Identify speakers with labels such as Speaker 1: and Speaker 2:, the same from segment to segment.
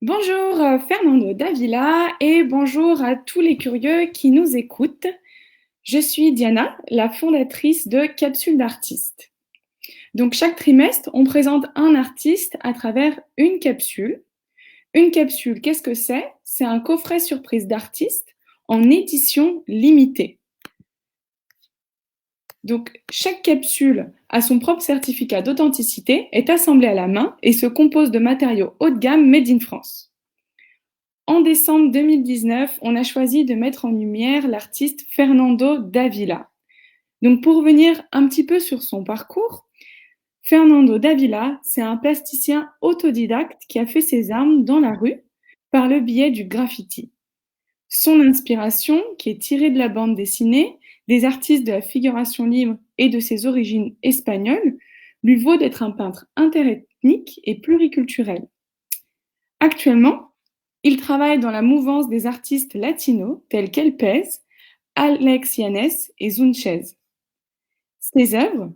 Speaker 1: Bonjour Fernando Davila et bonjour à tous les curieux qui nous écoutent. Je suis Diana, la fondatrice de Capsule d'artistes. Donc chaque trimestre, on présente un artiste à travers une capsule. Une capsule, qu'est-ce que c'est? C'est un coffret surprise d'artistes en édition limitée. Donc chaque capsule a son propre certificat d'authenticité, est assemblée à la main et se compose de matériaux haut de gamme made in France. En décembre 2019, on a choisi de mettre en lumière l'artiste Fernando Davila. Donc pour revenir un petit peu sur son parcours, Fernando Davila, c'est un plasticien autodidacte qui a fait ses armes dans la rue par le biais du graffiti. Son inspiration, qui est tirée de la bande dessinée, des artistes de la figuration libre et de ses origines espagnoles, lui vaut d'être un peintre interethnique et pluriculturel. Actuellement, il travaille dans la mouvance des artistes latinos tels qu'Elpez, Alex Yanes et Zunchez. Ses œuvres,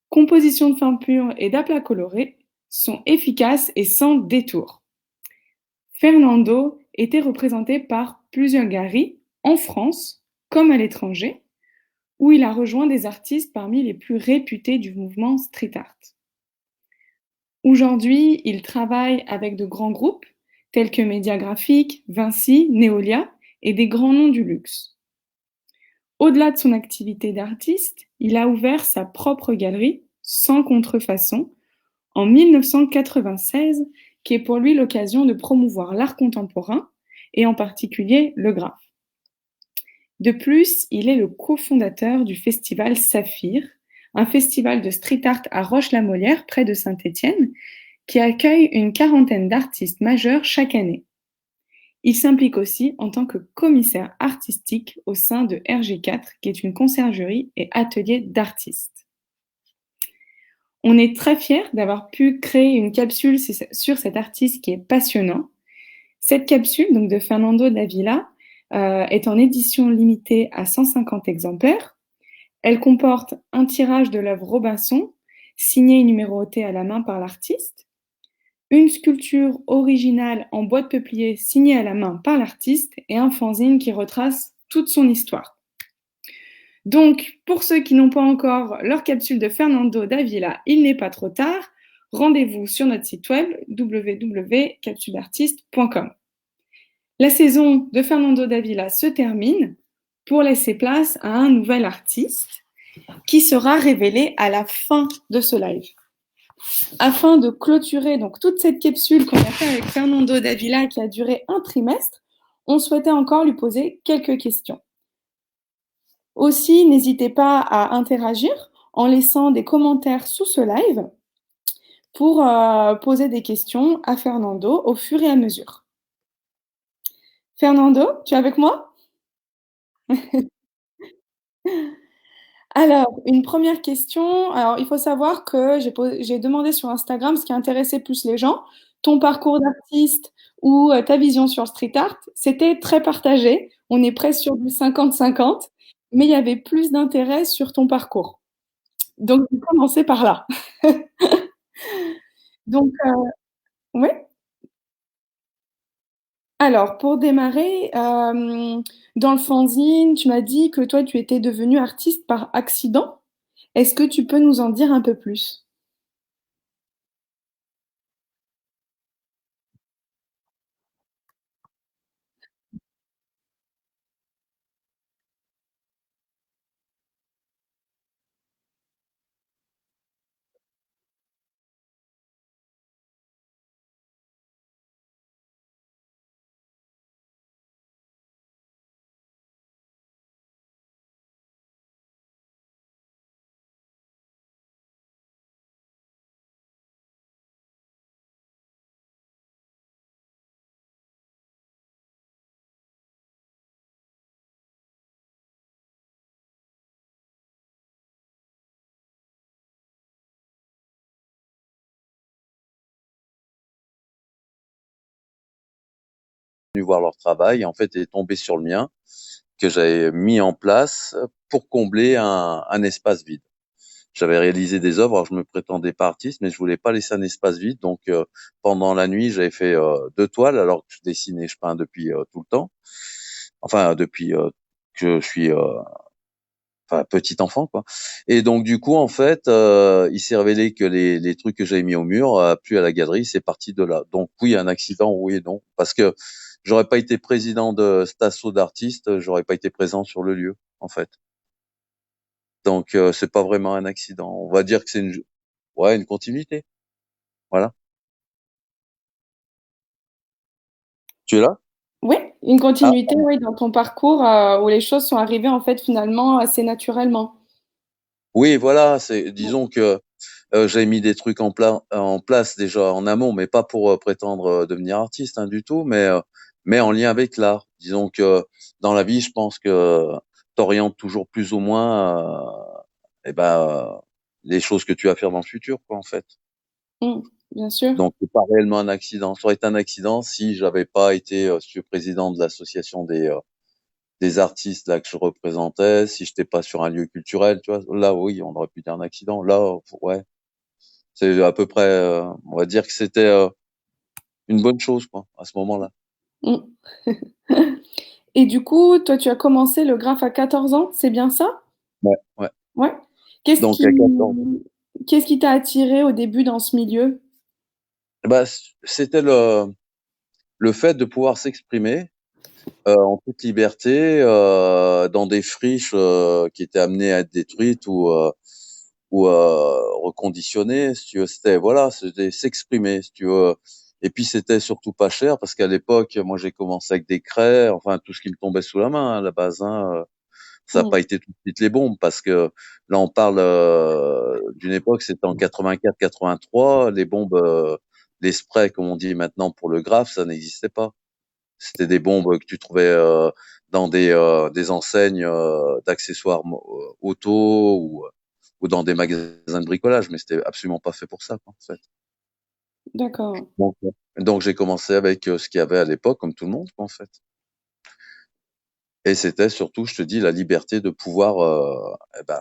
Speaker 1: compositions de formes pures et d'aplats colorés, sont efficaces et sans détour. Fernando était représenté par plusieurs galeries en France comme à l'étranger, où il a rejoint des artistes parmi les plus réputés du mouvement street art. Aujourd'hui, il travaille avec de grands groupes tels que Mediagraphic, Vinci, Neolia et des grands noms du luxe. Au-delà de son activité d'artiste, il a ouvert sa propre galerie, Sans Contrefaçon, en 1996, qui est pour lui l'occasion de promouvoir l'art contemporain et en particulier le graphe. De plus, il est le cofondateur du festival Saphir, un festival de street art à Roche-la-Molière, près de Saint-Étienne, qui accueille une quarantaine d'artistes majeurs chaque année. Il s'implique aussi en tant que commissaire artistique au sein de RG4, qui est une conciergerie et atelier d'artistes. On est très fiers d'avoir pu créer une capsule sur cet artiste qui est passionnant. Cette capsule, donc de Fernando Davila, est en édition limitée à 150 exemplaires. Elle comporte un tirage de l'œuvre Robinson, signé et numéroté à la main par l'artiste, une sculpture originale en bois de peuplier signée à la main par l'artiste et un fanzine qui retrace toute son histoire. Donc, pour ceux qui n'ont pas encore leur capsule de Fernando Davila, il n'est pas trop tard. Rendez-vous sur notre site web www.capsuleartiste.com. La saison de Fernando Davila se termine pour laisser place à un nouvel artiste qui sera révélé à la fin de ce live. Afin de clôturer donc toute cette capsule qu'on a fait avec Fernando Davila qui a duré un trimestre, on souhaitait encore lui poser quelques questions. Aussi, n'hésitez pas à interagir en laissant des commentaires sous ce live pour poser des questions à Fernando au fur et à mesure. Fernando, tu es avec moi? Alors, une première question. Alors, il faut savoir que j'ai demandé sur Instagram ce qui intéressait plus les gens, ton parcours d'artiste ou ta vision sur le street art. C'était très partagé. On est presque sur du 50-50, mais il y avait plus d'intérêt sur ton parcours. Donc, je vais commencer par là. Donc, oui. Alors, pour démarrer, dans le fanzine, tu m'as dit que toi, tu étais devenu artiste par accident. Est-ce que tu peux nous en dire un peu plus?
Speaker 2: Venu voir leur travail et en fait est tombé sur le mien que j'avais mis en place pour combler un espace vide. J'avais réalisé des œuvres, alors je me prétendais pas artiste, mais je voulais pas laisser un espace vide. Donc pendant la nuit, j'avais fait 2 toiles, alors que je dessinais, je peins depuis tout le temps. Enfin depuis que je suis enfin petit enfant quoi. Et donc du coup en fait, il s'est révélé que les trucs que j'avais mis au mur, plus à la galerie, c'est parti de là. Donc oui, un accident, oui et non, parce que j'aurais pas été président de cet assaut d'artistes, j'aurais pas été présent sur le lieu en fait. Donc c'est pas vraiment un accident. On va dire que c'est une continuité. Voilà. Tu es là?
Speaker 1: Oui, une
Speaker 2: Ah
Speaker 1: continuité, oui, dans ton parcours où les choses sont arrivées en fait finalement assez naturellement.
Speaker 2: oui, voilà, c'est disons que j'avais mis des trucs en place déjà en amont, mais pas pour prétendre devenir artiste hein, du tout, mais en lien avec l'art. Disons que dans la vie, je pense que t'orientes toujours plus ou moins eh ben, les choses que tu vas faire dans le futur, quoi, en fait.
Speaker 1: Mm, bien sûr.
Speaker 2: Donc, c'est pas réellement un accident. Ça aurait été un accident si j'avais pas été, si tu veux, président de l'association des artistes là que je représentais, si j'étais pas sur un lieu culturel, tu vois. Là, oui, on aurait pu dire un accident. Là, ouais, c'est à peu près, on va dire que c'était une bonne chose, quoi, à ce moment-là.
Speaker 1: Mm. Et du coup, toi, tu as commencé le graphe à 14 ans, c'est bien ça?
Speaker 2: Ouais, ouais.
Speaker 1: Ouais. Qu'est-ce
Speaker 2: Donc,
Speaker 1: qui,
Speaker 2: à 14 ans.
Speaker 1: qu'est-ce qui t'a attiré au début dans ce milieu?
Speaker 2: Bah, c'était le fait de pouvoir s'exprimer en toute liberté dans des friches qui étaient amenées à être détruites ou reconditionnées. Si tu veux, c'était voilà, c'était s'exprimer. Si tu veux. Et puis c'était surtout pas cher parce qu'à l'époque, moi j'ai commencé avec des craies, enfin tout ce qui me tombait sous la main hein, à la base. Hein. Ça n'a
Speaker 1: Mm.
Speaker 2: pas été tout de suite les bombes parce que là on parle d'une époque, c'était en 84-83, les bombes, les sprays comme on dit maintenant pour le graphe, ça n'existait pas. C'était des bombes que tu trouvais dans des enseignes d'accessoires auto ou dans des magasins de bricolage, mais c'était absolument pas fait pour ça, quoi, en fait.
Speaker 1: D'accord.
Speaker 2: Donc j'ai commencé avec ce qu'il y avait à l'époque, comme tout le monde, quoi, en fait. Et c'était surtout, je te dis, la liberté de pouvoir eh ben,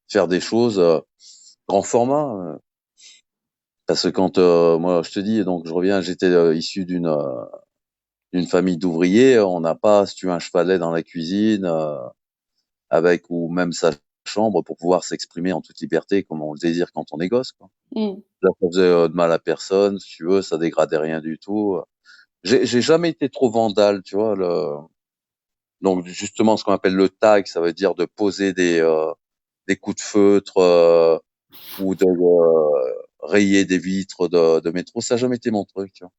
Speaker 2: faire des choses grand format. Parce que quand moi, je te dis, donc je reviens, j'étais issu d'une famille d'ouvriers, on n'a pas, si tu veux, un chevalet dans la cuisine. Avec ou même sa chambre pour pouvoir s'exprimer en toute liberté comme on le désire quand on est gosse, quoi.
Speaker 1: Mm.
Speaker 2: Là, ça faisait de mal à personne, si tu veux, ça dégradait rien du tout. J'ai jamais été trop vandale, tu vois. Donc justement, ce qu'on appelle le tag, ça veut dire de poser des coups de feutre ou de rayer des vitres de métro. Ça n'a jamais été mon truc, tu vois.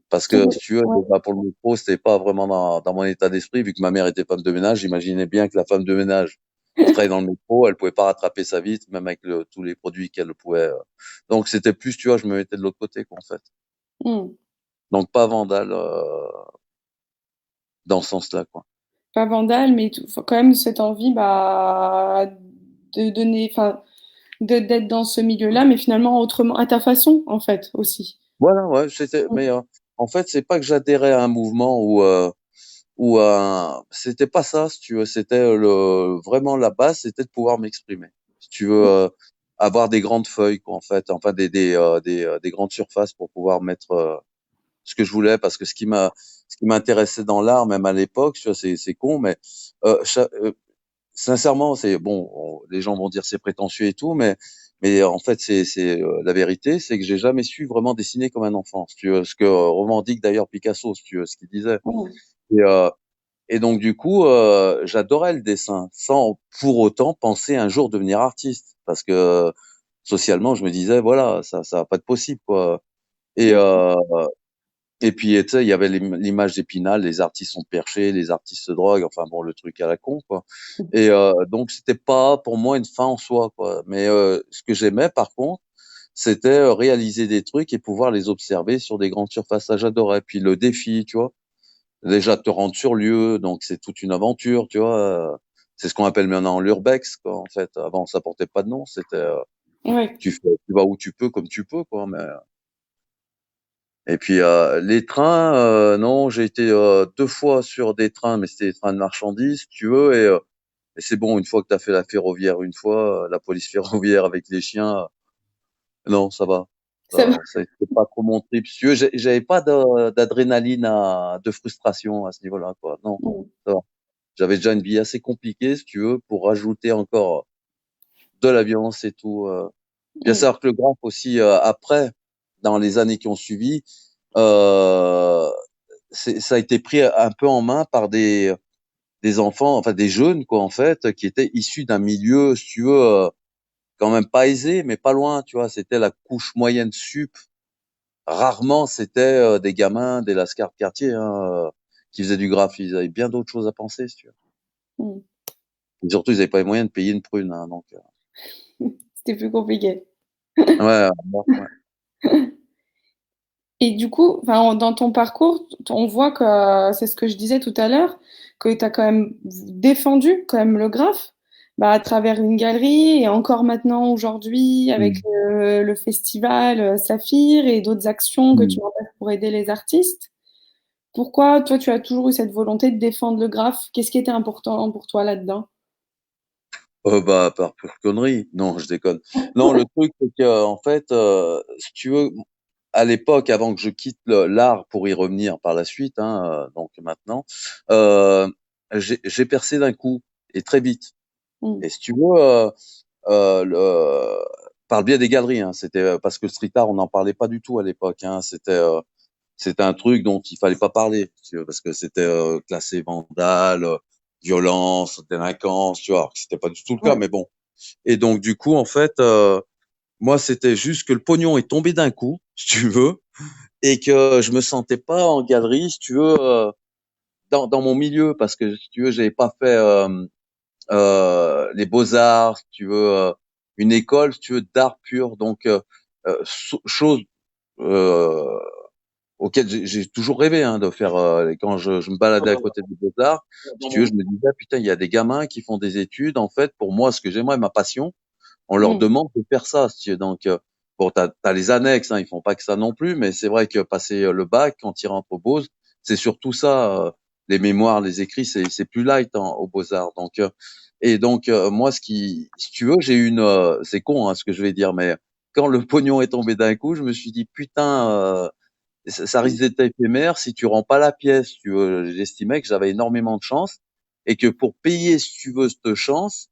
Speaker 2: Parce que si tu veux,
Speaker 1: Ouais.
Speaker 2: déjà pour le métro, c'était pas vraiment dans mon état d'esprit, vu que ma mère était femme de ménage, j'imaginais bien que la femme de ménage qui travaillait dans le métro, elle pouvait pas rattraper sa vitre, même avec tous les produits qu'elle pouvait. Donc c'était plus, tu vois, je me mettais de l'autre côté, quoi, en fait.
Speaker 1: Mm.
Speaker 2: Donc pas vandale dans ce sens-là, quoi.
Speaker 1: Pas vandale, mais faut quand même cette envie bah, de donner, enfin, d'être dans ce milieu-là, mais finalement autrement, à ta façon, en fait, aussi.
Speaker 2: Voilà, ouais, c'était. Mais en fait, c'est pas que j'adhérais à un mouvement c'était pas ça, si tu veux. C'était vraiment la base, c'était de pouvoir m'exprimer. Si tu veux avoir des grandes feuilles, quoi, en fait, enfin des grandes surfaces pour pouvoir mettre ce que je voulais, parce que ce qui m'intéressait dans l'art, même à l'époque, tu vois, c'est con, mais sincèrement, c'est bon. Les gens vont dire c'est prétentieux et tout, mais en fait, c'est la vérité, c'est que j'ai jamais su vraiment dessiner comme un enfant. Si tu veux, ce que revendique d'ailleurs Picasso, si tu veux, ce qu'il disait.
Speaker 1: Mm.
Speaker 2: Et, et donc du coup, j'adorais le dessin, sans pour autant penser un jour devenir artiste, parce que socialement, je me disais voilà, ça va pas être possible quoi. Et et puis tu sais, il y avait l'image d'Épinal, les artistes sont perchés, les artistes se droguent, enfin bon, le truc à la con quoi. Et donc c'était pas pour moi une fin en soi quoi. Mais ce que j'aimais par contre, c'était réaliser des trucs et pouvoir les observer sur des grandes surfaces. Ça j'adorais. Puis le défi, tu vois. Déjà te rendre sur lieu, donc c'est toute une aventure, tu vois. C'est ce qu'on appelle maintenant l'urbex, quoi. En fait, avant ça portait pas de nom, c'était
Speaker 1: Ouais.
Speaker 2: tu vas où tu peux, comme tu peux, quoi. Mais et puis les trains, non, j'ai été 2 fois sur des trains, mais c'était des trains de marchandises, si tu veux, Et c'est bon, une fois que tu as fait la ferroviaire, une fois, la police ferroviaire avec les chiens, non, ça va.
Speaker 1: Ça va.
Speaker 2: Ça c'était pas trop mon trip. Si tu veux, j'avais pas d'adrénaline de frustration à ce niveau-là, quoi. Non,
Speaker 1: Mm.
Speaker 2: ça va. J'avais déjà une vie assez compliquée, si tu veux, pour rajouter encore de la violence et tout. Bien
Speaker 1: Mm.
Speaker 2: sûr que le graphe aussi, après, dans les années qui ont suivi, euh, ça a été pris un peu en main par des enfants, enfin des jeunes, quoi, en fait, qui étaient issus d'un milieu, si tu veux, quand même pas aisé, mais pas loin, tu vois. C'était la couche moyenne sup. Rarement, c'était des gamins, des lascars de quartier, hein, qui faisaient du graphe. Ils avaient bien d'autres choses à penser, si tu veux.
Speaker 1: Mm.
Speaker 2: Et surtout, ils n'avaient pas les moyens de payer une prune, hein, donc.
Speaker 1: C'était plus compliqué.
Speaker 2: Ouais, ouais, ouais.
Speaker 1: Et du coup, enfin, dans ton parcours, on voit que c'est ce que je disais tout à l'heure, que tu as quand même défendu quand même le graphe bah, à travers une galerie et encore maintenant aujourd'hui avec
Speaker 2: Mm.
Speaker 1: le festival Saphir et d'autres actions que tu
Speaker 2: Mm.
Speaker 1: mets en place pour aider les artistes. Pourquoi toi tu as toujours eu cette volonté de défendre le graphe? Qu'est-ce qui était important pour toi là-dedans?
Speaker 2: Bah, par pure connerie. Non, je déconne. Non, le truc, c'est que, en fait, si tu veux, à l'époque, avant que je quitte l'art pour y revenir par la suite, hein, donc maintenant, euh, j'ai percé d'un coup et très vite.
Speaker 1: Mm,
Speaker 2: Et si tu veux, par le biais des galeries, hein, c'était parce que le street art, on n'en parlait pas du tout à l'époque. Hein, c'était un truc dont il fallait pas parler, si tu veux, parce que c'était classé vandale, violence, délinquance, tu vois. Alors que c'était pas du tout le cas,
Speaker 1: ouais,
Speaker 2: mais bon. Et donc du coup, en fait, moi, c'était juste que le pognon est tombé d'un coup, si tu veux, et que je me sentais pas en galerie, si tu veux, dans mon milieu, parce que si tu veux, j'avais pas fait les beaux-arts, si tu veux, une école, si tu veux, d'art pur. Donc, chose euh, auquel j'ai toujours rêvé hein, de faire. Quand je me baladais à côté des beaux-arts, si tu veux, je me disais, putain, il y a des gamins qui font des études. En fait, pour moi, ce que j'aimerais, ma passion, on leur
Speaker 1: mm,
Speaker 2: demande de faire ça. Si tu veux. Donc, bon, t'as les annexes, hein, ils font pas que ça non plus, mais c'est vrai que passer le bac, quand ils rentrent au Beaux, c'est surtout ça. Les mémoires, les écrits, c'est plus light hein, aux Beaux-Arts. Donc, et donc, moi, si tu veux, j'ai une, c'est con hein, ce que je vais dire, mais quand le pognon est tombé d'un coup, je me suis dit, putain, ça risque d'être éphémère si tu rends pas la pièce. Tu veux, j'estimais que j'avais énormément de chance et que pour payer, si tu veux, cette chance,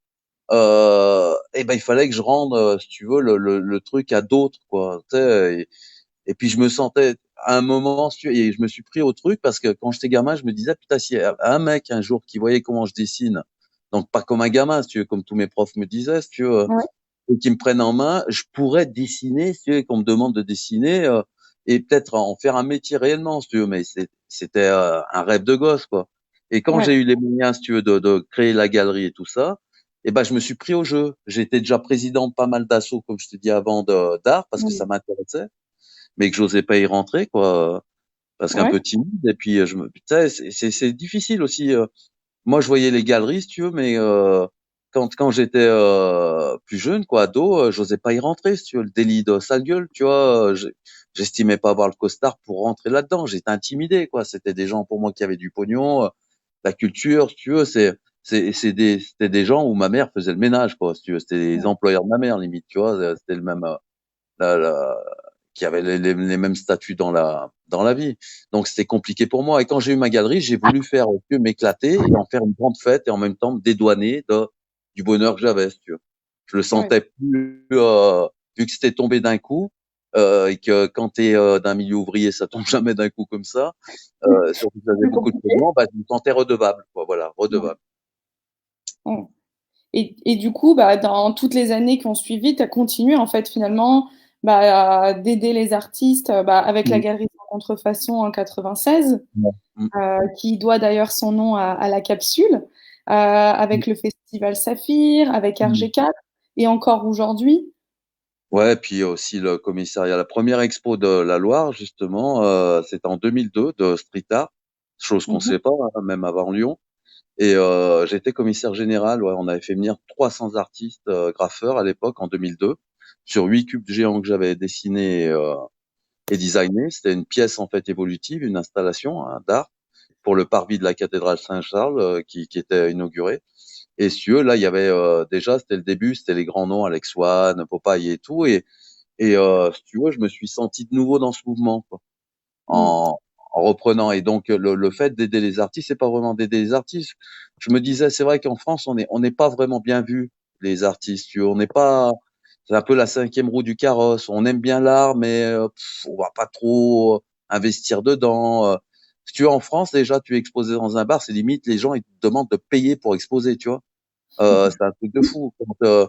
Speaker 2: eh ben il fallait que je rende, si tu veux, le truc à d'autres, quoi. Tu sais, et puis je me sentais à un moment, si tu veux, et je me suis pris au truc parce que quand j'étais gamin, je me disais putain, si un mec un jour qui voyait comment je dessine, donc pas comme un gamin, si tu veux, comme tous mes profs me disaient, si tu veux,
Speaker 1: ouais,
Speaker 2: et qui me prennent en main, je pourrais dessiner, si tu veux, qu'on me demande de dessiner et peut-être en faire un métier réellement, si tu veux, mais c'était un rêve de gosse, quoi. Et quand
Speaker 1: ouais,
Speaker 2: j'ai eu les moyens, si tu veux, de créer la galerie et tout ça, eh ben je me suis pris au jeu. J'étais déjà président de pas mal d'assauts, comme je te dis avant, d'art parce que ça
Speaker 1: mm,
Speaker 2: m'intéressait, mais que j'osais pas y rentrer, quoi, parce qu'un
Speaker 1: ouais,
Speaker 2: peu timide. Et puis putain, c'est difficile aussi. Moi, je voyais les galeries, si tu veux, mais quand j'étais plus jeune, quoi, ado, j'osais pas y rentrer, si tu veux, le délit de sale gueule, tu vois, j'estimais pas avoir le costard pour rentrer là-dedans. J'étais intimidé, quoi. C'était des gens pour moi qui avaient du pognon, la culture, si tu veux, c'était des gens où ma mère faisait le ménage, quoi, si tu veux. C'était les
Speaker 1: mm,
Speaker 2: employeurs de ma mère, limite, tu vois. C'était le même, la, qui avaient les mêmes statuts dans la vie. Donc c'était compliqué pour moi. Et quand j'ai eu ma galerie, j'ai voulu faire que m'éclater et en faire une grande fête et en même temps me dédouaner du bonheur que j'avais. Si tu veux. Je le
Speaker 1: ouais.
Speaker 2: sentais plus, vu que c'était tombé d'un coup. Et que quand tu es d'un milieu ouvrier, ça tombe jamais d'un coup comme ça. Surtout que j'avais
Speaker 1: Plus
Speaker 2: beaucoup de
Speaker 1: compliqué.
Speaker 2: pognon, bah, je me sentais redevable. Quoi, voilà,
Speaker 1: Ouais,
Speaker 2: redevable.
Speaker 1: ouais. Et du coup, bah, dans toutes les années qui ont suivi, tu as continué en fait finalement bah, d'aider les artistes bah, avec la
Speaker 2: Mm.
Speaker 1: galerie Sans Contrefaçon en 96,
Speaker 2: Ouais. Mm.
Speaker 1: qui doit d'ailleurs son nom à la capsule, avec le festival Saphir, avec
Speaker 2: Mm.
Speaker 1: RG4 et encore aujourd'hui.
Speaker 2: Ouais, puis aussi le commissariat. La première expo de la Loire, justement, c'était en 2002 de street art, chose qu'on
Speaker 1: Mhm.
Speaker 2: sait pas, hein, même avant Lyon. Et j'étais commissaire général. Ouais, on avait fait venir 300 artistes graffeurs à l'époque en 2002 sur 8 cubes géants que j'avais dessinés et designés. C'était une pièce en fait évolutive, une installation hein, d'art pour le parvis de la cathédrale Saint-Charles qui était inaugurée. Et si tu veux, là, il y avait déjà, c'était le début, c'était les grands noms, Alex One, Popeye et tout. Et si tu veux, je me suis senti de nouveau dans ce mouvement, quoi,
Speaker 1: Mm.
Speaker 2: en, en reprenant. Et donc, le fait d'aider les artistes, c'est pas vraiment d'aider les artistes. Je me disais, c'est vrai qu'en France, on n'est pas vraiment bien vu, les artistes. Tu vois, on n'est pas, c'est un peu la cinquième roue du carrosse. On aime bien l'art, mais on va pas trop investir dedans. Si tu es en France, déjà, tu es exposé dans un bar, c'est limite, les gens, ils te demandent de payer pour exposer, tu vois. C'est un truc de fou. Quand,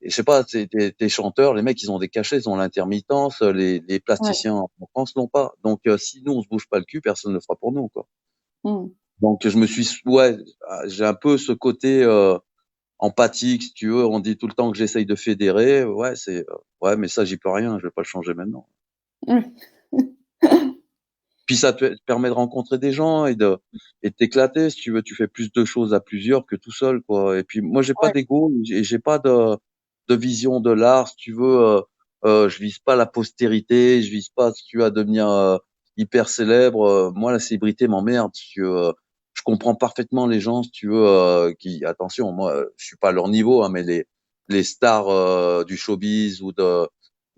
Speaker 2: je sais pas, tes chanteurs, les mecs, ils ont des cachets, ils ont l'intermittence, les
Speaker 1: Ouais.
Speaker 2: plasticiens en France l'ont pas. Donc, si nous, on se bouge pas le cul, personne ne le fera pour nous, quoi.
Speaker 1: Mm.
Speaker 2: Donc, ouais, j'ai un peu ce côté empathique, si tu veux. On dit tout le temps que j'essaye de fédérer. Ouais, ouais, mais ça, j'y peux rien. Je vais pas le changer maintenant.
Speaker 1: Ouais.
Speaker 2: Puis ça te permet de rencontrer des gens et de t'éclater, si tu veux. Tu fais plus de choses à plusieurs que tout seul, quoi. Et puis moi, j'ai pas
Speaker 1: Ouais.
Speaker 2: d'ego, j'ai pas de vision de l'art, si tu veux. Je vise pas la postérité, je vise pas, si tu veux, à devenir hyper célèbre. Moi, la célébrité m'emmerde, si tu veux. Je comprends parfaitement les gens, si tu veux, qui, attention, moi, je suis pas à leur niveau, hein, mais les stars du showbiz ou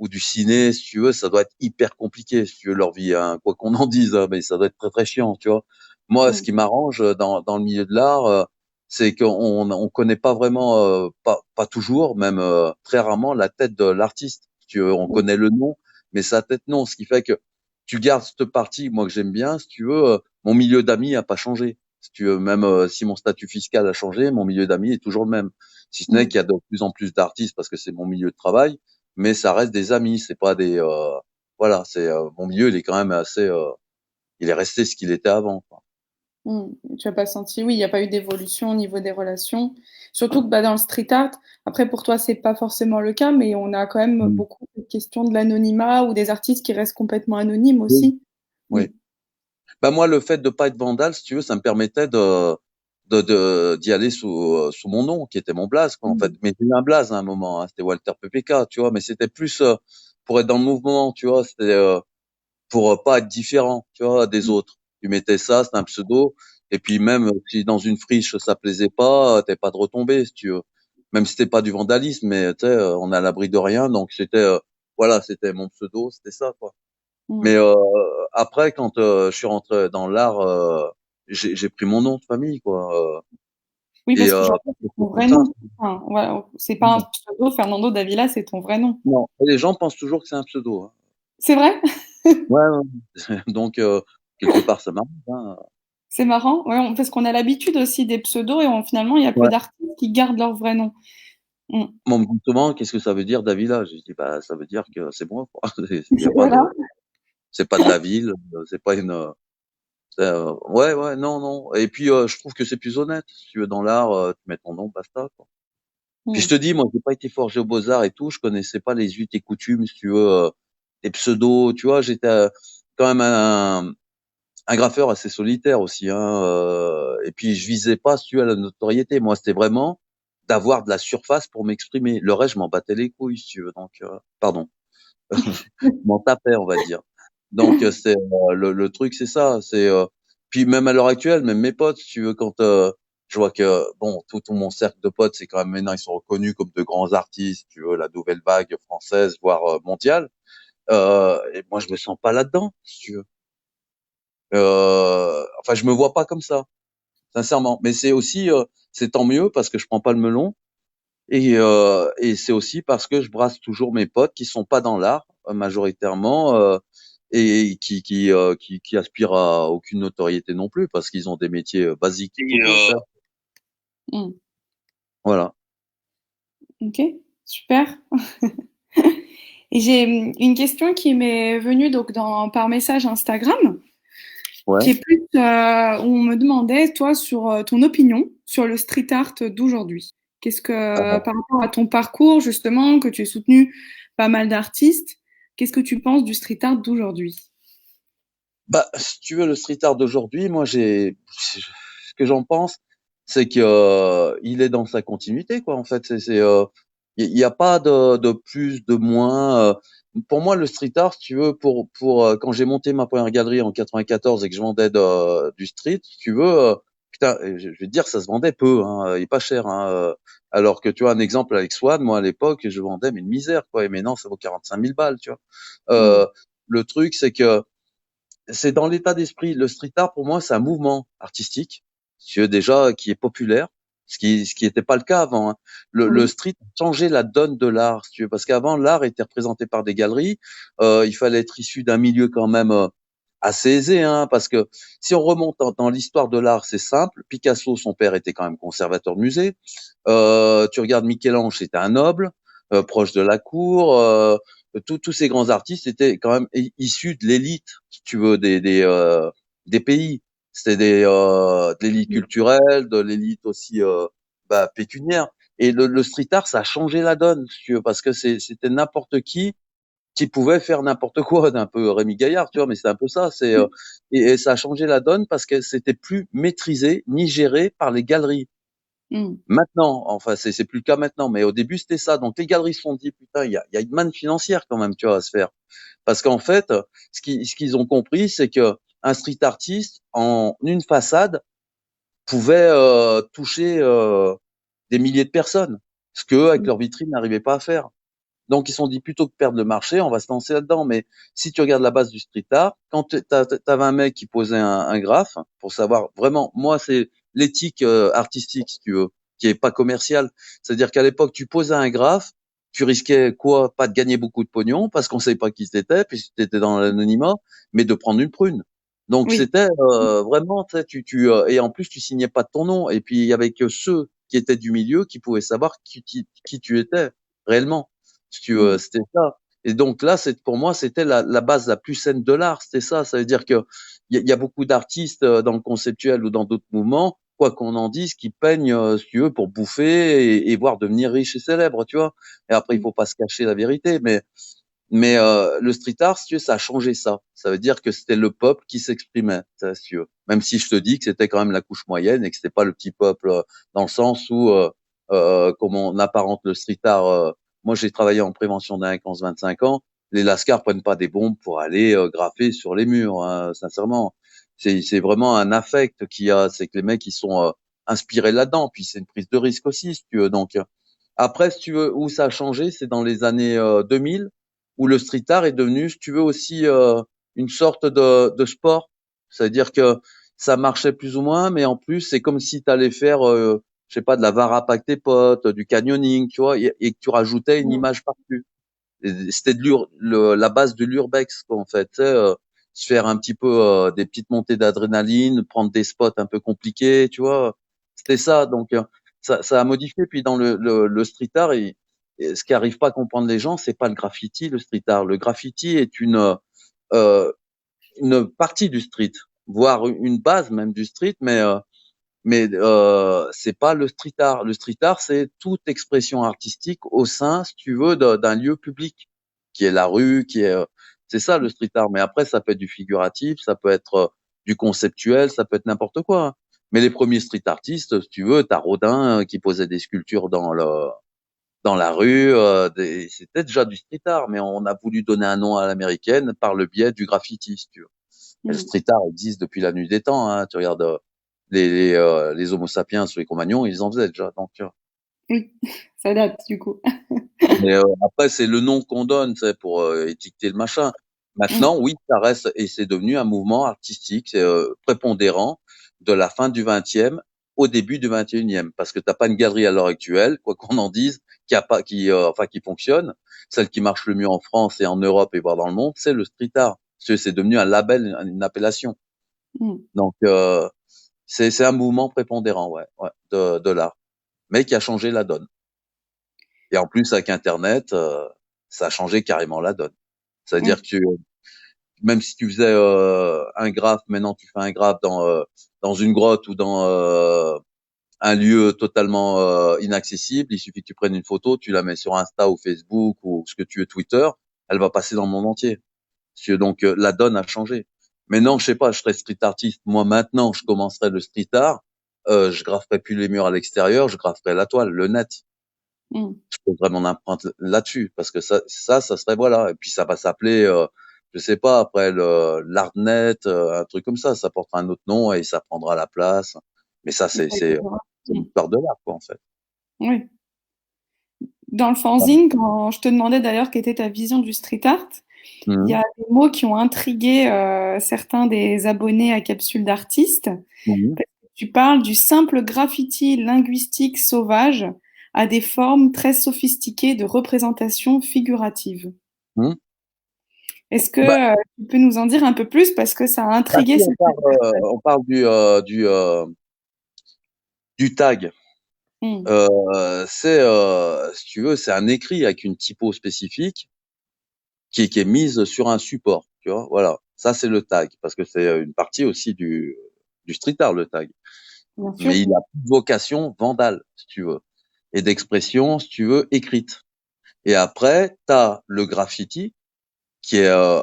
Speaker 2: du ciné, si tu veux, ça doit être hyper compliqué, si tu veux, leur vie, hein, quoi qu'on en dise, hein, mais ça doit être très très chiant, tu vois. Moi, ce
Speaker 1: Mm.
Speaker 2: qui m'arrange dans le milieu de l'art, c'est qu'on connaît pas vraiment, pas toujours, même très rarement, la tête de l'artiste. Si tu veux, on
Speaker 1: Mm.
Speaker 2: connaît le nom, mais sa tête non, ce qui fait que tu gardes cette partie, moi que j'aime bien, si tu veux, mon milieu d'amis a pas changé. Si tu veux, même si mon statut fiscal a changé, mon milieu d'amis est toujours le même. Si ce n'est
Speaker 1: Mm.
Speaker 2: qu'il y a de plus en plus d'artistes parce que c'est mon milieu de travail, mais ça reste des amis, c'est pas des voilà, c'est mon milieu, il est quand même assez il est resté ce qu'il était avant, quoi.
Speaker 1: Mm. Tu as pas senti, oui, il n'y a pas eu d'évolution au niveau des relations. Surtout que bah, dans le street art, après pour toi, c'est pas forcément le cas, mais on a quand même
Speaker 2: Mm.
Speaker 1: beaucoup de questions de l'anonymat ou des artistes qui restent complètement anonymes
Speaker 2: Oui.
Speaker 1: aussi. Mm.
Speaker 2: Oui. Bah moi le fait de pas être vandale, si tu veux, ça me permettait d'y aller sous mon nom qui était mon blaze, quoi, en fait.
Speaker 1: Mm.
Speaker 2: Mais j'ai eu un blaze à un moment, hein, c'était Walter PPK, tu vois, mais c'était plus pour être dans le mouvement, tu vois, c'était pour pas être différent, tu vois, des autres. Tu mettais ça, c'était un pseudo. Et puis même si dans une friche ça plaisait pas, t'es pas de retomber, si tu veux. Même si c'était pas du vandalisme, mais tu sais, on est à l'abri de rien, donc c'était voilà, c'était mon pseudo, c'était ça, quoi. Mais
Speaker 1: Mm.
Speaker 2: après, quand je suis rentré dans l'art, j'ai pris mon nom de famille, quoi.
Speaker 1: Oui,
Speaker 2: Et
Speaker 1: parce qu'aujourd'hui, c'est
Speaker 2: c'est
Speaker 1: ton
Speaker 2: surtout
Speaker 1: vrai
Speaker 2: ça.
Speaker 1: nom. Enfin, voilà, c'est pas un pseudo, Fernando Davila, c'est ton vrai nom.
Speaker 2: Non, et les gens pensent toujours que c'est un pseudo, hein.
Speaker 1: C'est vrai?
Speaker 2: Ouais, ouais. Donc quelque part ça marche, hein.
Speaker 1: C'est marrant, ouais, parce qu'on a l'habitude aussi des pseudos et finalement, il y a peu
Speaker 2: Ouais.
Speaker 1: d'artistes qui gardent leur vrai nom. Mm.
Speaker 2: On me dit souvent, qu'est-ce que ça veut dire Davila? Je dis, bah, ça veut dire que c'est moi, quoi. Il y a pas de,
Speaker 1: Voilà.
Speaker 2: c'est pas de la ville, c'est pas une, ouais, ouais, non, non. Et puis, je trouve que c'est plus honnête. Si tu veux, dans l'art, tu mets ton nom, basta, quoi. Puis je
Speaker 1: Mm.
Speaker 2: te dis, moi, j'ai pas été forgé aux Beaux-Arts et tout, je connaissais pas les us et coutumes, si tu veux, les pseudos, tu vois, j'étais quand même un graffeur assez solitaire aussi, hein, et puis je visais pas, si tu veux, à la notoriété. Moi, c'était vraiment d'avoir de la surface pour m'exprimer. Le reste, je m'en battais les couilles, si tu veux. Donc, pardon, je m'en tapais, on va dire. Donc, c'est le truc, c'est ça. C'est puis même à l'heure actuelle, même mes potes, si tu veux, quand je vois que bon, tout mon cercle de potes, c'est quand même maintenant, ils sont reconnus comme de grands artistes, si tu veux, la nouvelle vague française, voire mondiale. Et moi, je me sens pas là-dedans, si tu veux. Enfin, je me vois pas comme ça, sincèrement. Mais c'est aussi, c'est tant mieux parce que je prends pas le melon. Et c'est aussi parce que je brasse toujours mes potes qui sont pas dans l'art majoritairement et qui aspirent à aucune notoriété non plus parce qu'ils ont des métiers basiques qu'il faut bien faire.
Speaker 1: Mm.
Speaker 2: Voilà.
Speaker 1: Ok, super. Et j'ai une question qui m'est venue donc par message Instagram,
Speaker 2: Ouais.
Speaker 1: qui est plus où on me demandait, toi, sur ton opinion sur le street art d'aujourd'hui. Qu'est-ce que, par rapport à ton parcours, justement, que tu as soutenu pas mal d'artistes, qu'est-ce que tu penses du street art d'aujourd'hui?
Speaker 2: Bah, si tu veux, le street art d'aujourd'hui, moi, ce que j'en pense, c'est que il est dans sa continuité, quoi. En fait, il y a pas de plus, de moins. Pour moi, le street art, si tu veux, quand j'ai monté ma première galerie en 94 et que je vendais du street, si tu veux, putain, je vais te dire, ça se vendait peu, hein, et pas cher, hein, alors que tu vois un exemple avec Swan, moi à l'époque, je vendais mais une misère, quoi. Et maintenant, ça vaut 45 000 balles, tu vois.
Speaker 1: Mm.
Speaker 2: Le truc, c'est que c'est dans l'état d'esprit. Le street art, pour moi, c'est un mouvement artistique, si tu veux, déjà, qui est populaire, ce qui était pas le cas avant, hein. Le
Speaker 1: Oui,
Speaker 2: street a changé la donne de l'art, si tu veux, parce qu'avant, l'art était représenté par des galeries. Il fallait être issu d'un milieu quand même assez aisé, hein, parce que si on remonte dans l'histoire de l'art, c'est simple. Picasso, son père était quand même conservateur de musée. Tu regardes Michel-Ange, c'était un noble, proche de la cour. Tous ces grands artistes étaient quand même issus de l'élite, si tu veux, des pays. C'était de l'élite
Speaker 1: oui,
Speaker 2: culturelle, de l'élite aussi pécuniaire. Et le street art, ça a changé la donne, si tu veux, parce que c'était n'importe qui pouvait faire n'importe quoi, d'un peu Rémi Gaillard, tu vois, mais c'est un peu ça. Et ça a changé la donne parce que c'était plus maîtrisé ni géré par les galeries.
Speaker 1: mm,
Speaker 2: Maintenant, enfin, c'est plus le cas maintenant, mais au début, c'était ça. Donc, les galeries se sont dit, putain, il y a une manne financière quand même, tu vois, à se faire. Parce qu'en fait, ce qu'ils ont compris, c'est que un street artiste, en une façade, pouvait toucher des milliers de personnes. Ce qu'eux, avec
Speaker 1: mm,
Speaker 2: leur vitrine, n'arrivaient pas à faire. Donc, ils se sont dit, plutôt que perdre le marché, on va se lancer là-dedans. Mais si tu regardes la base du street art, quand t'avais un mec qui posait un graphe, pour savoir vraiment, moi, c'est l'éthique artistique, si tu veux, qui est pas commerciale. C'est-à-dire qu'à l'époque, tu posais un graphe, tu risquais quoi? Pas de gagner beaucoup de pognon, parce qu'on savait pas qui c'était, puis tu étais dans l'anonymat, mais de prendre une prune. Donc,
Speaker 1: oui,
Speaker 2: c'était vraiment, tu sais, et en plus, tu signais pas de ton nom. Et puis, il y avait que ceux qui étaient du milieu qui pouvaient savoir qui tu étais réellement, si tu
Speaker 1: mm,
Speaker 2: veux, c'était ça. Et donc là, pour moi, c'était la base la plus saine de l'art, c'était ça. Ça veut dire que il y a beaucoup d'artistes dans le conceptuel ou dans d'autres mouvements, quoi qu'on en dise, qui peignent, si tu veux, pour bouffer et voire devenir riches et célèbres, tu vois. Et après, il
Speaker 1: mm,
Speaker 2: faut pas se cacher la vérité, mais le street art, si tu veux, ça a changé ça. Ça veut dire que c'était le peuple qui s'exprimait, ça, si tu veux. Même si je te dis que c'était quand même la couche moyenne et que c'était pas le petit peuple, dans le sens où, comme on apparente le street art. Moi, j'ai travaillé en prévention de délinquance 25 ans. Les lascars prennent pas des bombes pour aller graffer sur les murs, hein, sincèrement. C'est vraiment un affect qu'il y a. C'est que les mecs, ils sont inspirés là-dedans. Puis c'est une prise de risque aussi, si tu veux. Donc, après, si tu veux, où ça a changé, c'est dans les années 2000, où le street art est devenu, si tu veux, aussi une sorte de sport. C'est-à-dire que ça marchait plus ou moins, mais en plus, c'est comme si tu allais faire, je sais pas, de la varap avec tes potes, du canyoning, tu vois, et que tu rajoutais une
Speaker 1: mm,
Speaker 2: image par-dessus. C'était la base de l'urbex, quoi, en fait. Tu sais, se faire un petit peu des petites montées d'adrénaline, prendre des spots un peu compliqués, tu vois. C'était ça. Donc, ça a modifié. Puis dans le street art, et ce qui arrive pas à comprendre les gens, c'est pas le graffiti, le street art. Le graffiti est euh, une partie du street, voire une base même du street, mais c'est pas le street art. Le street art, c'est toute expression artistique au sein, si tu veux, d'un lieu public, qui est la rue, c'est ça le street art. Mais après, ça peut être du figuratif, ça peut être du conceptuel, ça peut être n'importe quoi, hein. Mais les premiers street artistes, si tu veux, t'as Rodin qui posait des sculptures dans la rue, c'était déjà du street art, mais on a voulu donner un nom à l'américaine par le biais du graffiti, si tu veux. Et le
Speaker 1: mm.
Speaker 2: street art existe depuis la nuit des temps, hein. Tu regardes les Homo sapiens ou les Cro-Magnons, ils en faisaient déjà. Donc,
Speaker 1: Oui, ça date du coup.
Speaker 2: mais après, c'est le nom qu'on donne, tu sais, pour étiqueter le machin.
Speaker 1: Mm,
Speaker 2: Maintenant, oui, ça reste et c'est devenu un mouvement artistique, c'est prépondérant de la fin du 20e au début du 21e, parce que t'as pas une galerie à l'heure actuelle, quoi qu'on en dise, qui a pas, enfin, qui fonctionne. Celle qui marche le mieux en France et en Europe et voire dans le monde, c'est le street art. Parce que c'est devenu un label, une appellation.
Speaker 1: mm.
Speaker 2: Donc, c'est un mouvement prépondérant, ouais, ouais, de l'art, mais qui a changé la donne. Et en plus, avec Internet, ça a changé carrément la donne. C'est-à-dire
Speaker 1: Oui,
Speaker 2: que même si tu faisais un graphe, maintenant tu fais un graphe dans une grotte ou dans un lieu totalement inaccessible, il suffit que tu prennes une photo, tu la mets sur Insta ou Facebook ou ce que tu veux, Twitter, elle va passer dans le monde entier. Donc la donne a changé. Mais non, je sais pas, je serais street artiste. Moi maintenant, je commencerais le street art. Je grafferais plus les murs à l'extérieur, je grafferais la toile, le net.
Speaker 1: mm.
Speaker 2: Je poserais mon empreinte là-dessus parce que ça serait voilà. Et puis ça va s'appeler, je sais pas, après l'Artnet, un truc comme ça. Ça portera un autre nom et ça prendra la place. Mais ça,
Speaker 1: Il faut être durable.
Speaker 2: c'est l'histoire de l'art, quoi, en fait.
Speaker 1: Oui. Dans le fanzine, quand je te demandais d'ailleurs quelle était ta vision du street art, il y
Speaker 2: Mhm.
Speaker 1: a des mots qui ont intrigué certains des abonnés à Capsule d'artistes.
Speaker 2: Mhm.
Speaker 1: Tu parles du simple graffiti linguistique sauvage à des formes très sophistiquées de représentation figurative.
Speaker 2: Mhm.
Speaker 1: Est-ce que
Speaker 2: Bah,
Speaker 1: tu peux nous en dire un peu plus parce que ça a intrigué
Speaker 2: si
Speaker 1: certaines personnes?
Speaker 2: on parle du tag.
Speaker 1: Hmm,
Speaker 2: Si tu veux, c'est un écrit avec une typo spécifique qui est mise sur un support, tu vois. Voilà, ça c'est le tag parce que c'est une partie aussi du street art le tag.
Speaker 1: bien sûr.
Speaker 2: Mais il a plus de vocation vandale, si tu veux, et d'expression, si tu veux, écrite. Et après, t'as le graffiti qui est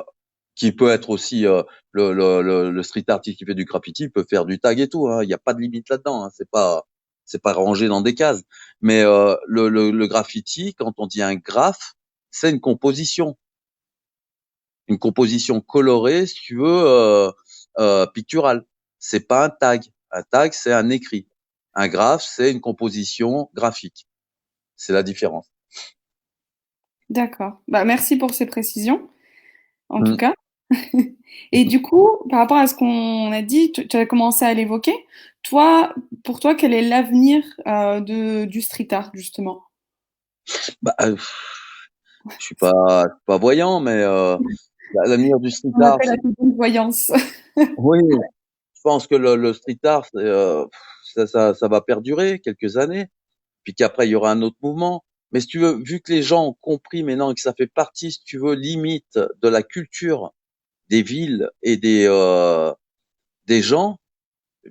Speaker 2: qui peut être aussi le street artist qui fait du graffiti peut faire du tag et tout. Hein. Il n'y a pas de limite là-dedans. Hein. C'est pas rangé dans des cases. Mais le graffiti, quand on dit un graphe, c'est une composition colorée, si tu veux, picturale. C'est pas un tag. Un tag, c'est un écrit. Un graphe, c'est une composition graphique. C'est la différence.
Speaker 1: D'accord. Bah, merci pour ces précisions, en tout
Speaker 2: Mm.
Speaker 1: cas. Et du coup, par rapport à ce qu'on a dit, tu as commencé à l'évoquer. Toi, pour toi, quel est l'avenir du street art, justement?
Speaker 2: Bah, je suis pas voyant, mais l'avenir du street
Speaker 1: On
Speaker 2: art,
Speaker 1: appelle la seconde voyance.
Speaker 2: oui, je pense que le street art, ça va perdurer quelques années, puis qu'après il y aura un autre mouvement. Mais si tu veux, vu que les gens ont compris maintenant que ça fait partie, si tu veux, limite de la culture des villes et des gens,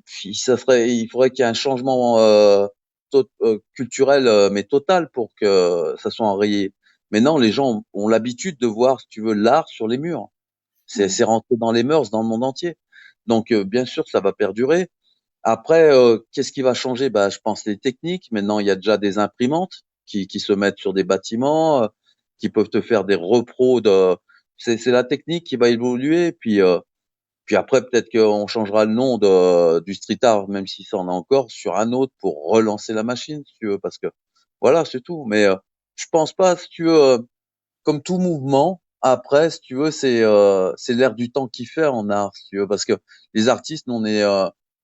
Speaker 2: puis il faudrait qu'il y ait un changement culturel, mais total pour que ça soit enrayé. Maintenant, les gens ont l'habitude de voir, si tu veux, l'art sur les murs. C'est rentré dans les mœurs dans le monde entier. Donc, bien sûr, ça va perdurer. Après, qu'est-ce qui va changer? Bah, je pense les techniques. Maintenant, il y a déjà des imprimantes qui se mettent sur des bâtiments, qui peuvent te faire des repros de. C'est la technique qui va évoluer. Puis après, peut-être qu'on changera le nom du street art, même si ça en a encore, sur un autre pour relancer la machine, si tu veux, parce que voilà, c'est tout. Mais je pense pas, si tu veux, comme tout mouvement, après, si tu veux, c'est l'air du temps qui fait en art, si tu veux, parce que les artistes, nous, on est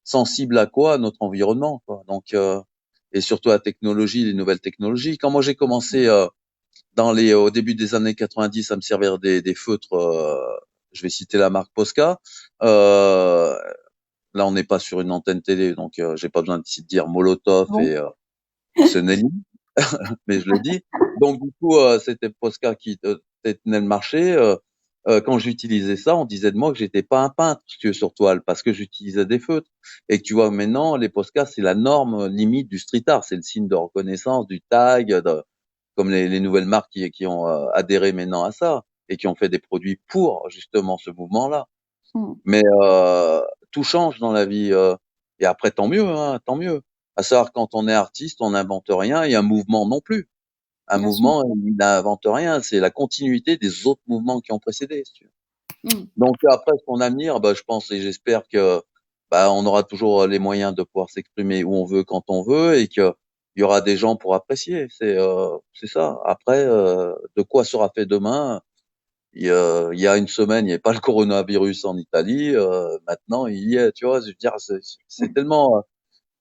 Speaker 2: sensibles à quoi? À notre environnement, quoi. Donc, et surtout à la technologie, les nouvelles technologies. Quand moi j'ai commencé au début des années 90 à me servir des feutres, je vais citer la marque Posca. Euh, Là, on n'est pas sur une antenne télé, donc j'ai pas besoin de dire Molotov
Speaker 1: Bon.
Speaker 2: et Senelli, mais je le dis. Donc du coup, c'était Posca qui tenait le marché. Quand j'utilisais ça, on disait de moi que j'étais pas un peintre, si tu veux, sur toile, parce que j'utilisais des feutres. Et que tu vois, maintenant, les Posca, c'est la norme limite du street art, c'est le signe de reconnaissance, du tag, comme les nouvelles marques qui ont adhéré maintenant à ça et qui ont fait des produits pour justement ce mouvement-là.
Speaker 1: Hmm,
Speaker 2: Mais tout change dans la vie. Et après, tant mieux, hein, tant mieux. À savoir, quand on est artiste, on n'invente rien et un mouvement non plus. Un
Speaker 1: bien sûr.
Speaker 2: mouvement, il n'invente rien. C'est la continuité des autres mouvements qui ont précédé. Si tu veux.
Speaker 1: Hmm,
Speaker 2: Donc après, son avenir, bah, je pense et j'espère que bah, on aura toujours les moyens de pouvoir s'exprimer où on veut, quand on veut, et qu'il y aura des gens pour apprécier. C'est ça. Après, de quoi sera fait demain? Il y a une semaine, il n'y avait pas le coronavirus en Italie. Maintenant, il y est. Tu vois, je veux dire, c'est tellement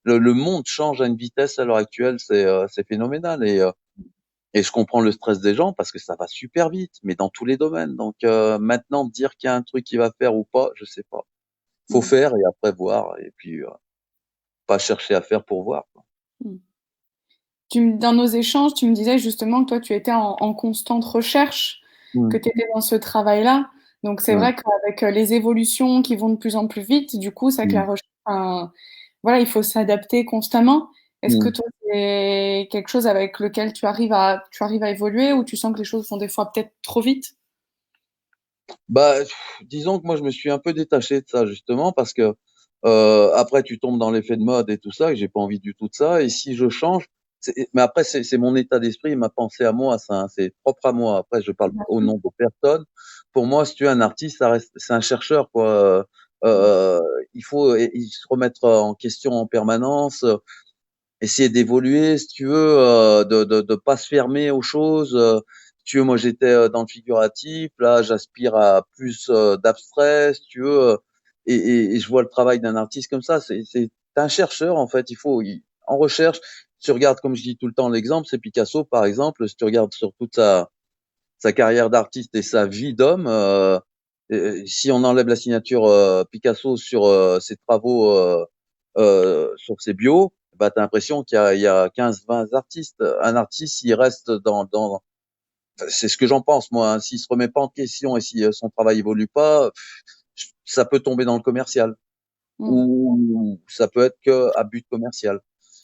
Speaker 2: le monde change à une vitesse à l'heure actuelle, c'est phénoménal. Et je comprends le stress des gens parce que ça va super vite, mais dans tous les domaines. Donc maintenant, dire qu'il y a un truc qui va faire ou pas, je sais pas. Faut
Speaker 1: hmm,
Speaker 2: faire et après voir. Et puis pas chercher à faire pour voir. Quoi.
Speaker 1: hmm. Dans nos échanges, tu me disais justement que toi, tu étais en constante recherche, que
Speaker 2: Mm,
Speaker 1: tu étais dans ce travail-là. Donc, c'est
Speaker 2: mm,
Speaker 1: vrai qu'avec les évolutions qui vont de plus en plus vite, du coup, c'est vrai que la
Speaker 2: mm,
Speaker 1: recherche, enfin, voilà, il faut s'adapter constamment. Est-ce que
Speaker 2: mm.
Speaker 1: toi, c'est quelque chose avec lequel tu arrives à évoluer ou tu sens que les choses vont des fois peut-être trop vite?
Speaker 2: Bah, disons que moi, je me suis un peu détaché de ça justement parce que après, tu tombes dans l'effet de mode et tout ça, et j'ai pas envie du tout de ça. Et si je change, mais après, c'est mon état d'esprit, ma pensée à moi, ça, hein, c'est propre à moi. Après, je parle au nom de personne. Pour moi, si tu es un artiste, ça reste, c'est un chercheur, quoi. Euh, il faut se remettre en question en permanence, essayer d'évoluer, si tu veux, de pas se fermer aux choses. Si tu veux, moi j'étais dans le figuratif, là j'aspire à plus d'abstrait, si tu veux, et je vois le travail d'un artiste comme ça. C'est un chercheur en fait. En recherche, si tu regardes, comme je dis tout le temps, l'exemple, c'est Picasso par exemple. Si tu regardes sur toute sa carrière d'artiste et sa vie d'homme, si on enlève la signature Picasso sur ses travaux, sur ses bios, bah, tu as l'impression il y a 15-20 artistes. Un artiste, il reste enfin, c'est ce que j'en pense, moi, hein. S'il se remet pas en question et si son travail évolue pas, ça peut tomber dans le commercial.
Speaker 1: Mm.
Speaker 2: Ou ça peut être que à but commercial.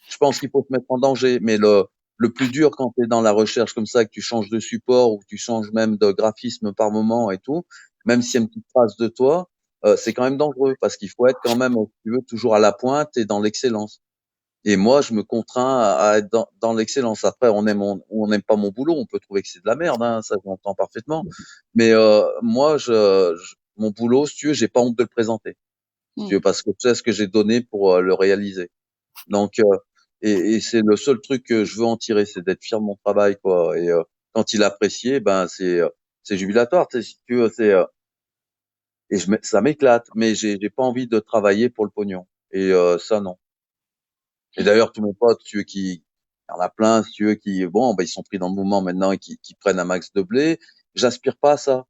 Speaker 2: Je pense qu'il faut se mettre en danger, mais le plus dur quand tu es dans la recherche comme ça, que tu changes de support ou que tu changes même de graphisme par moment et tout, même s'il y a une petite trace de toi, c'est quand même dangereux parce qu'il faut être quand même, si tu veux, toujours à la pointe et dans l'excellence. Et moi, je me contrains à être dans l'excellence. Après, on n'aime pas mon boulot, on peut trouver que c'est de la merde, hein, ça j'entends parfaitement. Mais moi, mon boulot, si tu veux, j'ai pas honte de le présenter, si tu veux,
Speaker 1: Mm.
Speaker 2: parce que tu sais ce que j'ai donné pour le réaliser. Donc, et c'est le seul truc que je veux en tirer, c'est d'être fier de mon travail, quoi. Et quand il est apprécié, ben c'est jubilatoire, tu sais, si tu veux, ça m'éclate. Mais j'ai pas envie de travailler pour le pognon. Et ça, non. Et d'ailleurs, tous mes potes, si tu veux, il y en a plein, si tu veux, qui, bon, ben, ils sont pris dans le mouvement maintenant et qui prennent un max de blé. J'aspire pas à ça.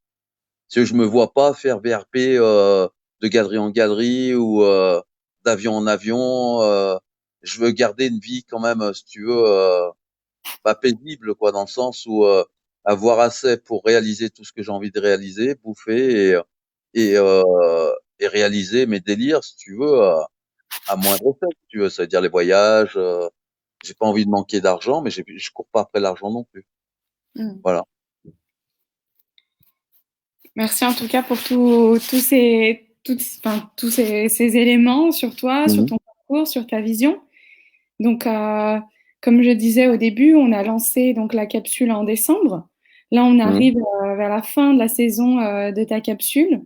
Speaker 2: Si tu veux, je me vois pas faire VRP de galerie en galerie ou d'avion en avion. Je veux garder une vie quand même, si tu veux, pas paisible, quoi, dans le sens où avoir assez pour réaliser tout ce que j'ai envie de réaliser, bouffer et, euh, et réaliser mes délires, si tu veux, à moindre frais, si tu veux, c'est-à-dire les voyages. J'ai pas envie de manquer d'argent, mais je cours pas après l'argent non plus.
Speaker 1: Mm.
Speaker 2: Voilà.
Speaker 1: Merci en tout cas pour tous ces éléments sur toi, sur
Speaker 2: Mhm.
Speaker 1: ton parcours, sur ta vision. Donc, comme je disais au début, on a lancé donc la capsule en décembre. Là, on
Speaker 2: Mhm.
Speaker 1: arrive vers la fin de la saison de ta capsule.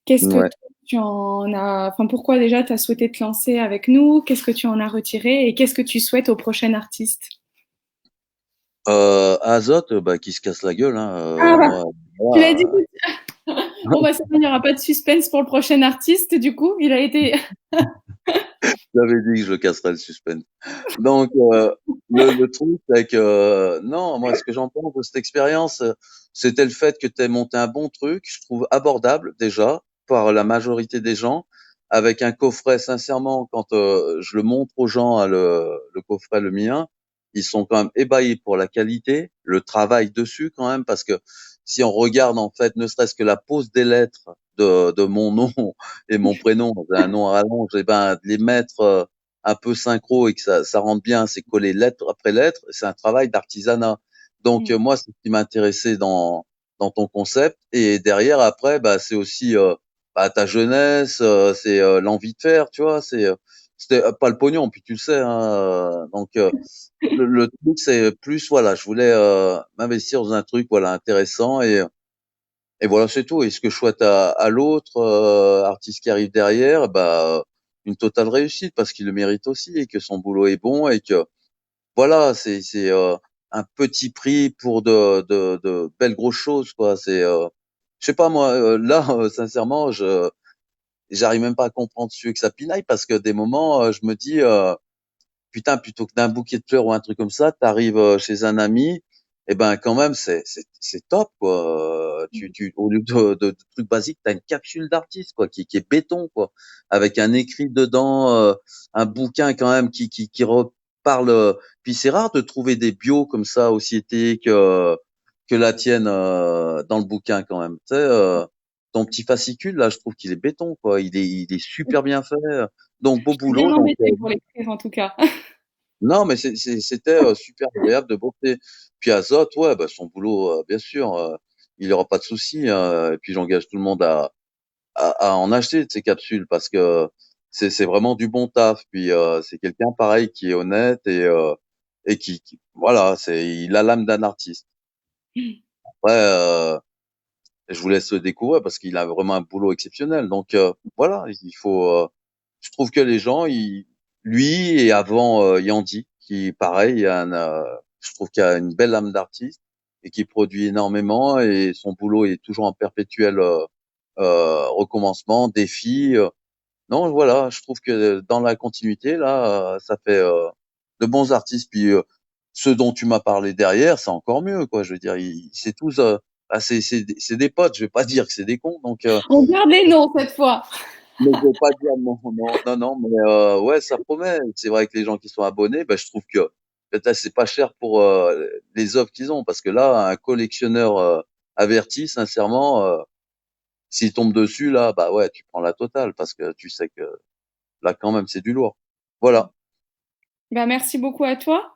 Speaker 1: Qu'est-ce que
Speaker 2: Ouais.
Speaker 1: toi, tu en as, enfin, pourquoi déjà tu as souhaité te lancer avec nous? Qu'est-ce que tu en as retiré et qu'est-ce que tu souhaites au prochain artiste?
Speaker 2: Azote, bah, qui se casse la gueule, hein.
Speaker 1: Ah bah,
Speaker 2: Moi,
Speaker 1: tu l'as dit.
Speaker 2: voilà.
Speaker 1: Bon bah c'est bon, il n'y aura pas de suspense pour le prochain artiste. Du coup, il a été.
Speaker 2: J'avais dit que je casserais le suspense. Donc, le truc, c'est que, non, moi, ce que j'en pense de cette expérience, c'était le fait que tu aies monté un bon truc, je trouve abordable déjà par la majorité des gens, avec un coffret, sincèrement, quand je le montre aux gens, hein, le coffret, le mien, ils sont quand même ébahis pour la qualité, le travail dessus quand même, parce que si on regarde en fait, ne serait-ce que la pose des lettres de mon nom et mon prénom, j'ai un nom à rallonge, et ben, de les mettre un peu synchro et que ça rentre bien, c'est coller lettre après lettre, c'est un travail d'artisanat. Donc
Speaker 1: Mm.
Speaker 2: moi, c'est ce qui m'intéressait dans ton concept. Et derrière, après, bah, c'est aussi bah, ta jeunesse, c'est l'envie de faire, tu vois. C'était pas le pognon, puis tu le sais. Hein, donc le truc, c'est plus, voilà, je voulais m'investir dans un truc, voilà, intéressant et voilà, c'est tout. Et ce que je souhaite à l'autre artiste qui arrive derrière, bah une totale réussite parce qu'il le mérite aussi et que son boulot est bon et que voilà, c'est un petit prix pour de belles grosses choses quoi. Je sais pas moi, là sincèrement, j'arrive même pas à comprendre celui que ça pinaille parce que des moments je me dis putain, plutôt que d'un bouquet de fleurs ou un truc comme ça, t'arrives chez un ami, et ben quand même c'est top quoi. Au lieu de trucs basiques, t'as une capsule d'artiste quoi, qui est béton quoi, avec un écrit dedans, un bouquin quand même qui reparle. Puis c'est rare de trouver des bios comme ça aussi éthiques que la tienne dans le bouquin quand même. Tu sais, ton petit fascicule là, je trouve qu'il est béton quoi. Il est super bien fait. Donc beau
Speaker 1: Je vais bien
Speaker 2: boulot. Donc
Speaker 1: m'embêter pour l'écrire en tout cas.
Speaker 2: non, mais c'était super agréable de bosser. Puis Azote, ouais, bah, son boulot, bien sûr, il n'y aura pas de souci. Et puis j'engage tout le monde à en acheter de ces capsules parce que c'est vraiment du bon taf. Puis c'est quelqu'un pareil qui est honnête et voilà, il a l'âme d'un artiste. Ouais, je vous laisse le découvrir parce qu'il a vraiment un boulot exceptionnel. Donc voilà, il faut. Je trouve que les gens, lui et avant Yandy, qui pareil, je trouve qu'il a une belle âme d'artiste et qui produit énormément et son boulot est toujours en perpétuel recommencement, défi. Non, voilà, je trouve que dans la continuité là, ça fait de bons artistes. Puis ceux dont tu m'as parlé derrière, c'est encore mieux, quoi. Je veux dire, c'est tous, c'est des potes. Je vais pas dire que c'est des cons, donc.
Speaker 1: On garde les noms cette fois.
Speaker 2: Mais je veux pas dire non, non, non, non, mais ouais, ça promet. C'est vrai que les gens qui sont abonnés, ben, je trouve que peut-être c'est pas cher pour les œuvres qu'ils ont, parce que là, un collectionneur averti, sincèrement, s'il tombe dessus, là, bah ouais, tu prends la totale, parce que tu sais que là, quand même, c'est du lourd. Voilà.
Speaker 1: Bah, merci beaucoup à toi.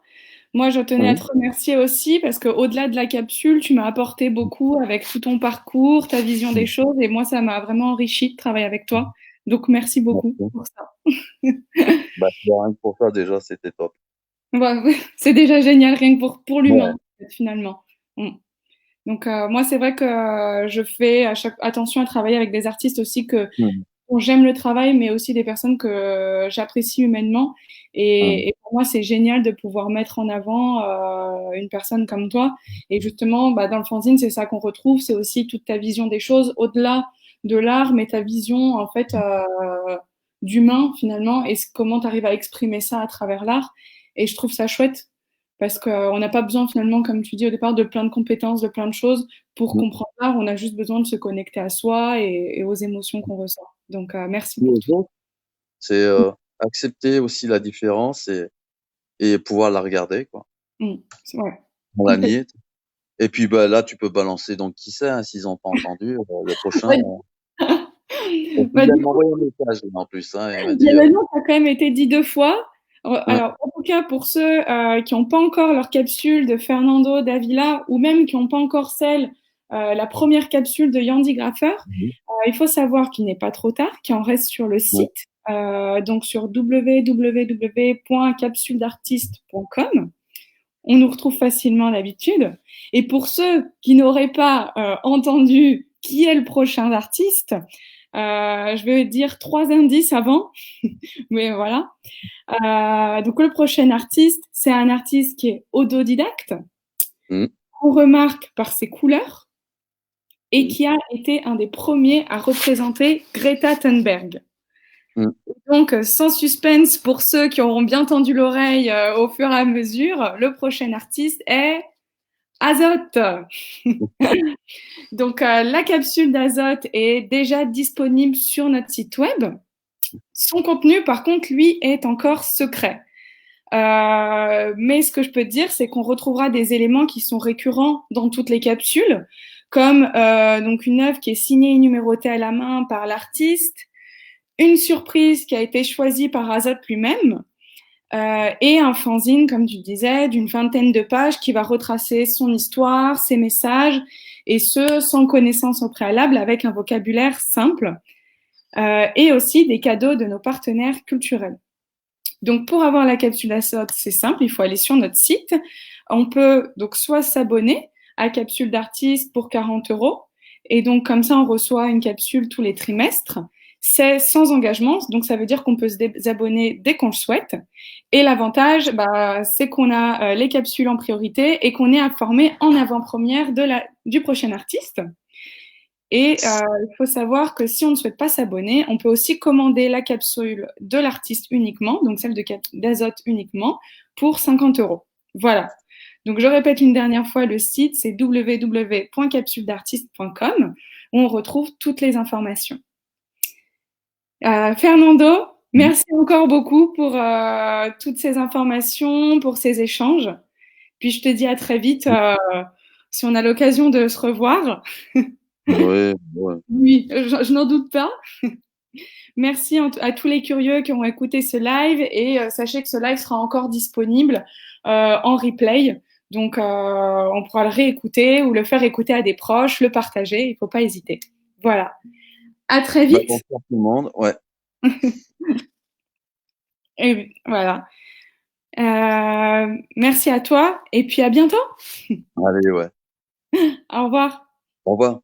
Speaker 1: Moi, je tenais à te
Speaker 2: Oui.
Speaker 1: remercier aussi parce que au-delà de la capsule, tu m'as apporté beaucoup avec tout ton parcours, ta vision des choses, et moi, ça m'a vraiment enrichi de travailler avec toi. Donc, merci beaucoup
Speaker 2: Merci.
Speaker 1: pour ça.
Speaker 2: Bah, rien que pour ça, déjà, c'était top.
Speaker 1: Ouais, ouais, c'est déjà génial, rien que pour
Speaker 2: Ouais.
Speaker 1: l'humain, en fait, finalement. Mm. Donc, moi, c'est vrai que je fais attention à travailler avec des artistes aussi
Speaker 2: Mhm.
Speaker 1: dont j'aime le travail, mais aussi des personnes que j'apprécie humainement.
Speaker 2: Mhm.
Speaker 1: Et pour moi, c'est génial de pouvoir mettre en avant une personne comme toi. Et justement, bah, dans le fanzine, c'est ça qu'on retrouve. C'est aussi toute ta vision des choses au-delà de l'art, mais ta vision, en fait, d'humain, finalement, et comment tu arrives à exprimer ça à travers l'art. Et je trouve ça chouette parce qu'on n'a pas besoin, finalement, comme tu dis au départ, de plein de compétences, de plein de choses pour comprendre l'art. On a juste besoin de se connecter à soi et aux émotions qu'on ressent. Donc, merci pour
Speaker 2: Les
Speaker 1: tout.
Speaker 2: autres, c'est accepter aussi la différence et pouvoir la regarder, quoi.
Speaker 1: Ouais,
Speaker 2: On la
Speaker 1: complètement.
Speaker 2: nier. Et puis bah là, tu peux balancer donc qui sait, hein, s'ils ont pas entendu, le prochain.
Speaker 1: Ouais.
Speaker 2: Il
Speaker 1: Bah,
Speaker 2: vient
Speaker 1: du
Speaker 2: de
Speaker 1: coup,
Speaker 2: m'envoyer un message en plus, hein, il m'a dit
Speaker 1: l'événement a quand même été dit 2 fois.
Speaker 2: ouais,
Speaker 1: Alors, en tout cas, pour ceux qui n'ont pas encore leur capsule de Fernando Davila ou même qui n'ont pas encore la première capsule de Yandy Graffer,
Speaker 2: mhm,
Speaker 1: il faut savoir qu'il n'est pas trop tard, qu'il en reste sur le
Speaker 2: ouais,
Speaker 1: site, donc sur www.capsuledartiste.com. On nous retrouve facilement d'habitude. Et pour ceux qui n'auraient pas entendu qui est le prochain artiste, je vais dire 3 indices avant, mais voilà. Donc le prochain artiste, c'est un artiste qui est autodidacte,
Speaker 2: mhm,
Speaker 1: qu'on remarque par ses couleurs et
Speaker 2: mhm,
Speaker 1: qui a été un des premiers à représenter Greta Thunberg.
Speaker 2: mhm.
Speaker 1: Donc, sans suspense pour ceux qui auront bien tendu l'oreille au fur et à mesure, le prochain artiste est Azote. Donc, la capsule d'Azote est déjà disponible sur notre site web. Son contenu, par contre, lui, est encore secret. Mais ce que je peux te dire, c'est qu'on retrouvera des éléments qui sont récurrents dans toutes les capsules, comme donc une œuvre qui est signée et numérotée à la main par l'artiste, une surprise qui a été choisie par Azote lui-même, et un fanzine, comme tu disais, d'une vingtaine de pages qui va retracer son histoire, ses messages, et ce, sans connaissance au préalable, avec un vocabulaire simple, et aussi des cadeaux de nos partenaires culturels. Donc, pour avoir la capsule Azote, c'est simple, il faut aller sur notre site. On peut donc soit s'abonner à Capsule d'artiste pour 40 euros, et donc comme ça, on reçoit une capsule tous les trimestres. C'est sans engagement, donc ça veut dire qu'on peut se désabonner dès qu'on le souhaite. Et l'avantage, bah, c'est qu'on a les capsules en priorité et qu'on est informé en avant-première du prochain artiste. Et il faut savoir que si on ne souhaite pas s'abonner, on peut aussi commander la capsule de l'artiste uniquement, donc celle d'Azote uniquement, pour 50 euros. Voilà. Donc je répète une dernière fois, le site, c'est www.capsuledartiste.com où on retrouve toutes les informations. Fernando, merci encore beaucoup pour toutes ces informations, pour ces échanges. Puis je te dis à très vite si on a l'occasion de se revoir.
Speaker 2: Ouais, ouais.
Speaker 1: Oui, je n'en doute pas. Merci à tous les curieux qui ont écouté ce live et sachez que ce live sera encore disponible en replay. Donc, on pourra le réécouter ou le faire écouter à des proches, le partager. Il ne faut pas hésiter. Voilà. À très
Speaker 2: Bah,
Speaker 1: vite.
Speaker 2: bonsoir tout le monde. Ouais.
Speaker 1: Et voilà. Merci à toi et puis à bientôt.
Speaker 2: Allez, ouais.
Speaker 1: Au revoir.
Speaker 2: Au revoir.